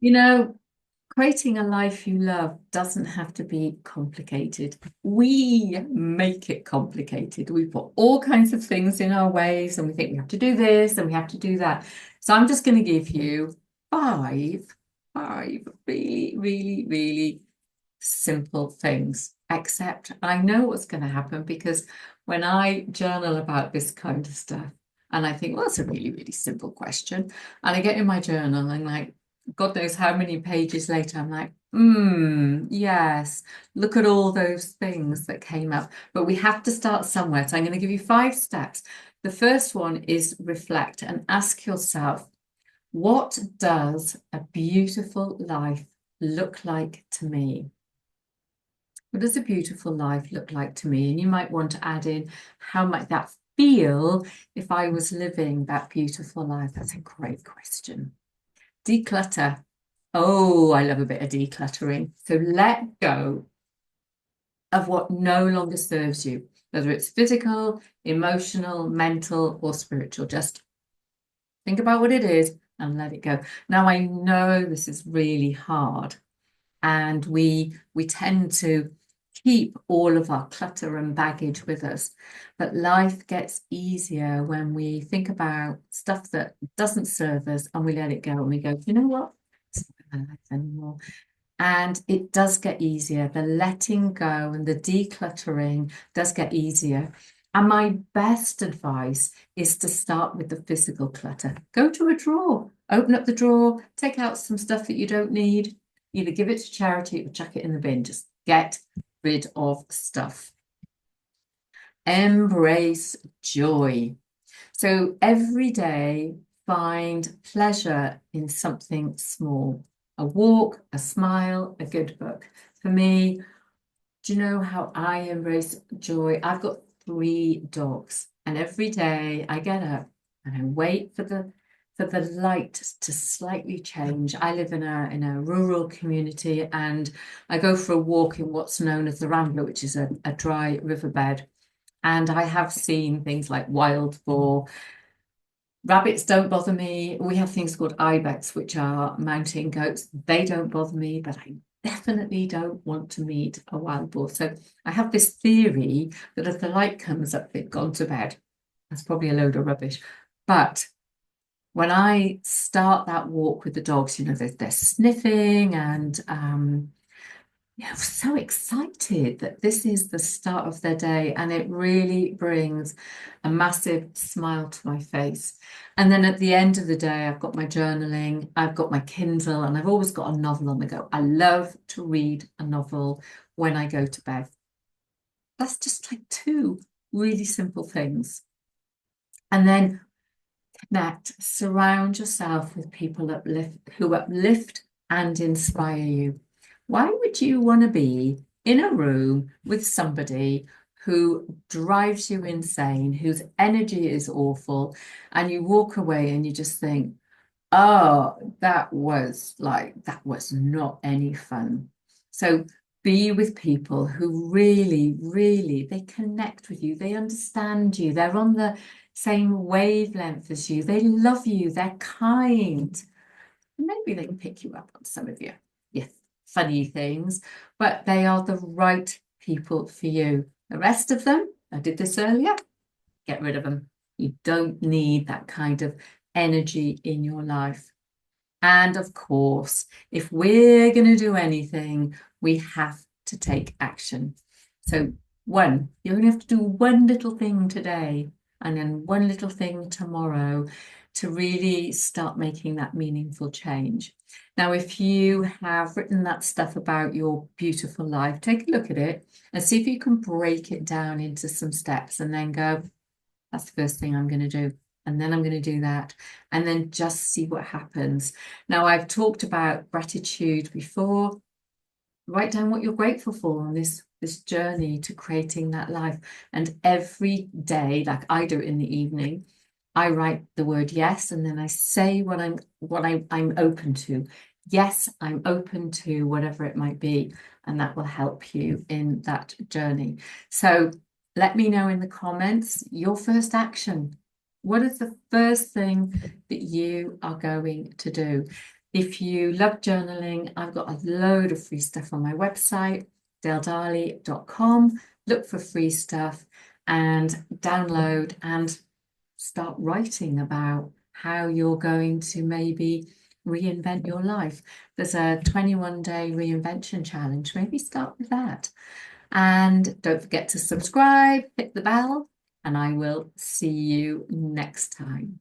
You know, creating a life you love doesn't have to be complicated. We make it complicated. We put all kinds of things in our ways and we think we have to do this and we have to do that. So I'm just going to give you five, five really, really, really simple things. Except I know what's going to happen because when I journal about this kind of stuff, and I think, well, that's a really, really simple question. And I get in my journal and like, God knows how many pages later, I'm like, yes, look at all those things that came up. But we have to start somewhere. So I'm going to give you five steps. The first one is reflect and ask yourself, what does a beautiful life look like to me? What does a beautiful life look like to me? And you might want to add in, how might that feel if I was living that beautiful life? That's a great question. Declutter. Oh, I love a bit of decluttering. So let go of what no longer serves you, whether it's physical, emotional, mental, or spiritual. Just think about what it is and let it go. Now, I know this is really hard, and we tend to keep all of our clutter and baggage with us. But life gets easier when we think about stuff that doesn't serve us and we let it go and we go, you know what? It's not my life anymore. And it does get easier. The letting go and the decluttering does get easier. And my best advice is to start with the physical clutter. Go to a drawer, open up the drawer, take out some stuff that you don't need, either give it to charity or chuck it in the bin. Just get rid of stuff. Embrace joy. So every day, find pleasure in something small. A walk, a smile, a good book. For me, do you know how I embrace joy? I've got three dogs, and every day I get up and I wait for the light to slightly change. I live in a rural community, and I go for a walk in what's known as the Rambler, which is a dry riverbed. And I have seen things like wild boar. Rabbits don't bother me. We have things called ibex, which are mountain goats. They don't bother me, but I definitely don't want to meet a wild boar. So I have this theory that if the light comes up, they've gone to bed. That's probably a load of rubbish. But when I start that walk with the dogs, they're sniffing and yeah, I'm so excited that this is the start of their day, and it really brings a massive smile to my face. And then at the end of the day, I've got my journaling, I've got my Kindle, and I've always got a novel on the go. I love to read a novel when I go to bed. That's just like two really simple things. And then connect, surround yourself with people who uplift and inspire you. Why would you want to be in a room with somebody who drives you insane, whose energy is awful, and you walk away and you just think, oh, that was not any fun. So be with people who really, really, they connect with you, they understand you, they're on the same wavelength as you, they love you, they're kind. Maybe they can pick you up on some of your funny things, but they are the right people for you. The rest of them, I did this earlier, get rid of them. You don't need that kind of energy in your life. And of course, if we're going to do anything, we have to take action. So, one, you only have to do one little thing today and then one little thing tomorrow to really start making that meaningful change. Now, if you have written that stuff about your beautiful life, take a look at it and see if you can break it down into some steps and then go, that's the first thing I'm going to do. And then I'm going to do that. And then just see what happens. Now, I've talked about gratitude before. Write down what you're grateful for on this journey to creating that life. And every day, like I do in the evening, I write the word yes, and then I say I'm open to. Yes, I'm open to whatever it might be, and that will help you in that journey. So let me know in the comments your first action. What is the first thing that you are going to do? If you love journaling, I've got a load of free stuff on my website, daledarley.com. Look for free stuff and download and start writing about how you're going to maybe reinvent your life. There's a 21-day reinvention challenge. Maybe start with that. And don't forget to subscribe, hit the bell, and I will see you next time.